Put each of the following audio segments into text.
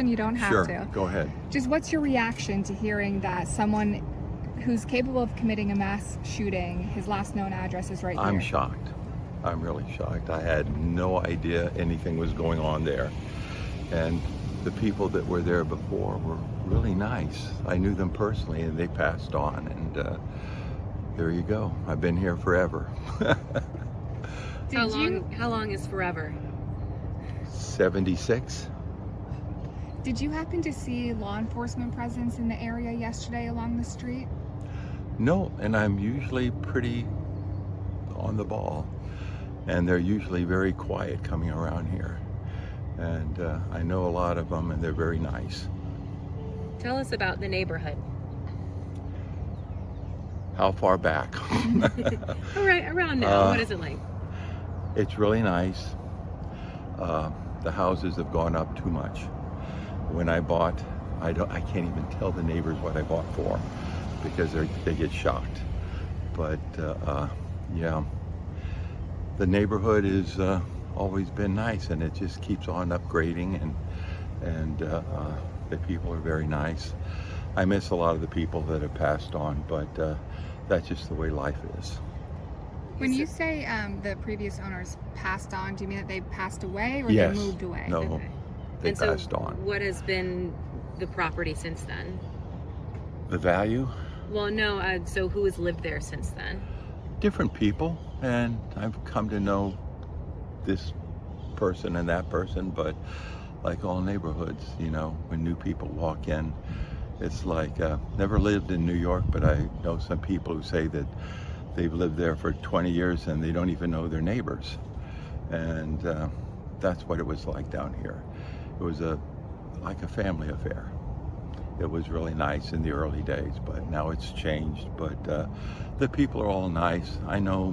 question? You don't have Sure, to. go ahead. Just what's your reaction to hearing that someone who's capable of committing a mass shooting, his last known address is right here? I'm shocked. I'm really shocked. I had no idea anything was going on there. And the people that were there before were really nice. I knew them personally and they passed on. And there you go. I've been here forever. How long is forever? 76. Did you happen to see law enforcement presence in the area yesterday along the street? No, and I'm usually pretty on the ball. And they're usually very quiet coming around here. And I know a lot of them and they're very nice. Tell us about the neighborhood. How far back? All right, around now. What is it like? It's really nice. The houses have gone up too much. When I bought, I can't even tell the neighbors what I bought for because they get shocked. But yeah, the neighborhood has always been nice, and it just keeps on upgrading, and the people are very nice. I miss a lot of the people that have passed on, but that's just the way life is. When you say the previous owners passed on, do you mean that they passed away or Yes. they moved away? No, Okay. they And passed so on. what has been the property since then? The value? Well, no, so who has lived there since then? Different people, and I've come to know this person and that person, but like all neighborhoods, you know, when new people walk in, it's like, never lived in New York, but I know some people who say that they've lived there for 20 years and they don't even know their neighbors. And that's what it was like down here. It was like a family affair. It was really nice in the early days, but now it's changed. But the people are all nice. I know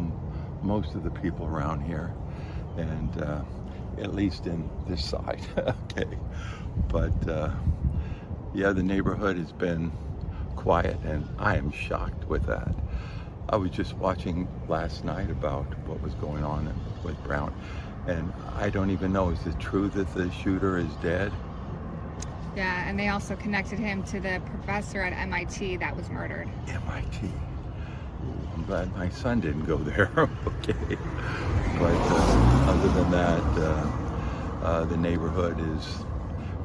most of the people around here, and at least in this side, okay. But yeah, the neighborhood has been quiet, and I am shocked with that. I was just watching last night about what was going on with Brown, and I don't even know, is it true that the shooter is dead? Yeah, and they also connected him to the professor at MIT that was murdered. MIT. Ooh, I'm glad my son didn't go there. Okay. But other than that, the neighborhood is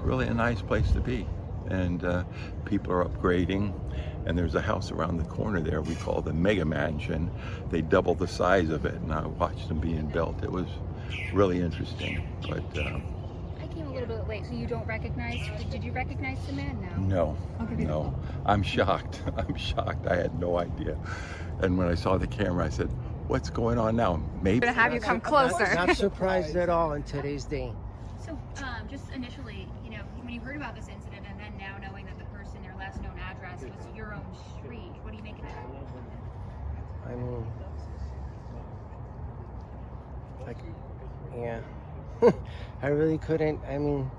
really a nice place to be. And people are upgrading. And there's a house around the corner there we call the Mega Mansion. They doubled the size of it, and I watched them being built. It was really interesting. But I came a little bit late, so you don't recognize. Did you recognize the man? No. no, Okay, no. beautiful. I'm shocked. I'm shocked. I had no idea. And when I saw the camera, I said, "What's going on now? Maybe." I'm gonna have you come closer. Not surprised at all in today's day. So, just initially, you know, when you heard about this incident, and then now knowing that the person, their last known address was your own street, what do you make of that? I mean, like, yeah. I really couldn't. I mean,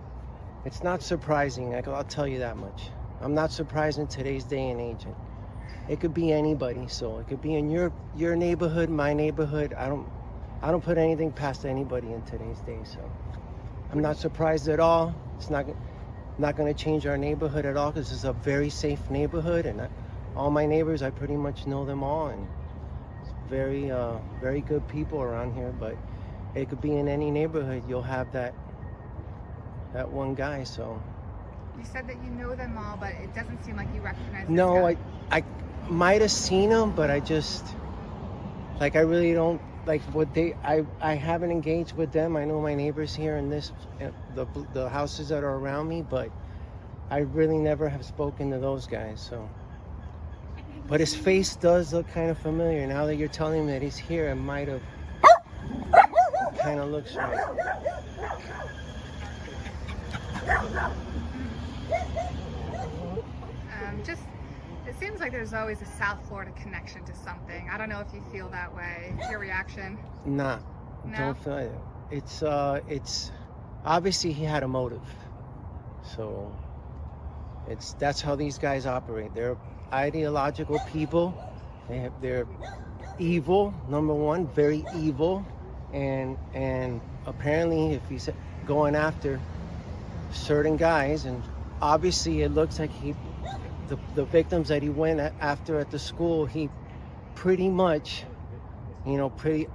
it's not surprising. I'll tell you that much. I'm not surprised in today's day and age. It could be anybody. So it could be in your neighborhood, my neighborhood. I don't put anything past anybody in today's day. So I'm not surprised at all. It's not going to change our neighborhood at all because it's a very safe neighborhood, and all my neighbors, I pretty much know them all, and it's very good people around here. But it could be in any neighborhood. You'll have that one guy. So You said that you know them all, but it doesn't seem like you recognize this no, guy. I might have seen them, but I just I really don't like what I haven't engaged with them. I know my neighbors here in the houses that are around me, but I really never have spoken to those guys. So, but his face does look kind of familiar now that you're telling me that he's here. It might have kind of looks right. Just, it seems like there's always a South Florida connection to something. I don't know if you feel that way. Your reaction? Nah, No? don't feel it. It's obviously he had a motive. So that's how these guys operate. They're ideological people. They're evil, number one, very evil, and apparently if he's going after certain guys, and obviously it looks like the victims that he went after at the school, he pretty much,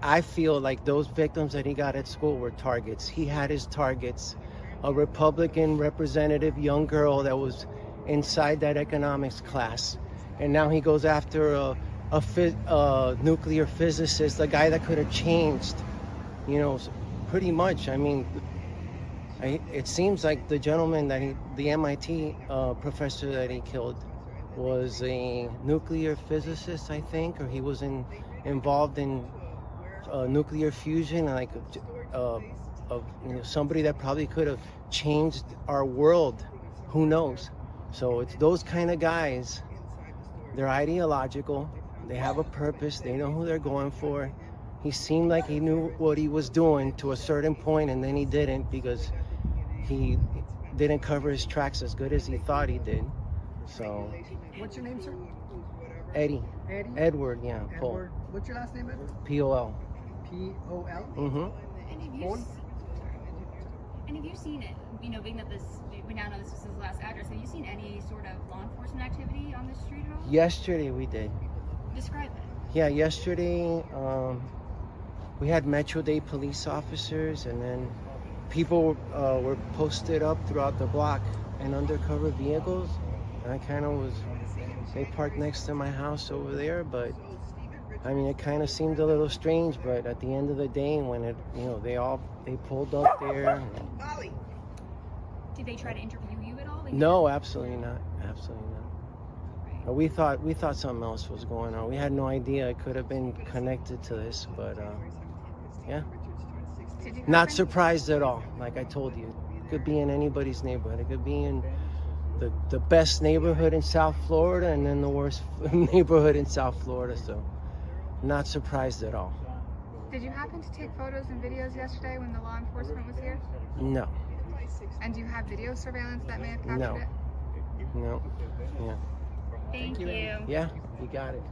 I feel like those victims that he got at school were targets. He had his targets. A Republican representative, young girl that was inside that economics class, and now he goes after a nuclear physicist, a guy that could have changed, pretty much. I mean, it seems like the gentleman the MIT professor that he killed was a nuclear physicist, I think, or he was involved in nuclear fusion, like somebody that probably could have changed our world. Who knows? So it's those kind of guys. They're ideological. They have a purpose. They know who they're going for. He seemed like he knew what he was doing to a certain point, and then he didn't, because he didn't cover his tracks as good as he thought he did. So. What's your name, sir? Eddie. Eddie? Edward, yeah. Edward. What's your last name, Edward? P-O-L. P-O-L? Mm-hmm. And have you seen it? Being that we now know this was his last address. Have you seen any sort of law enforcement activity on this street at all? Yesterday we did. Describe it. Yeah, yesterday we had Metro-Dade police officers, and then people were posted up throughout the block in undercover vehicles. And I kind of they parked next to my house over there, but I mean, it kind of seemed a little strange, but at the end of the day, when they pulled up there. Did they try to interview you at all? No, absolutely not. Absolutely not. We thought something else was going on. We had no idea it could have been connected to this, but yeah. Not surprised at all. Like I told you, it could be in anybody's neighborhood. It could be in the best neighborhood in South Florida, and then the worst neighborhood in South Florida. So, not surprised at all. Did you happen to take photos and videos yesterday when the law enforcement was here? No. And do you have video surveillance that may have captured No. it? No. Yeah. Thank you. Yeah, you got it.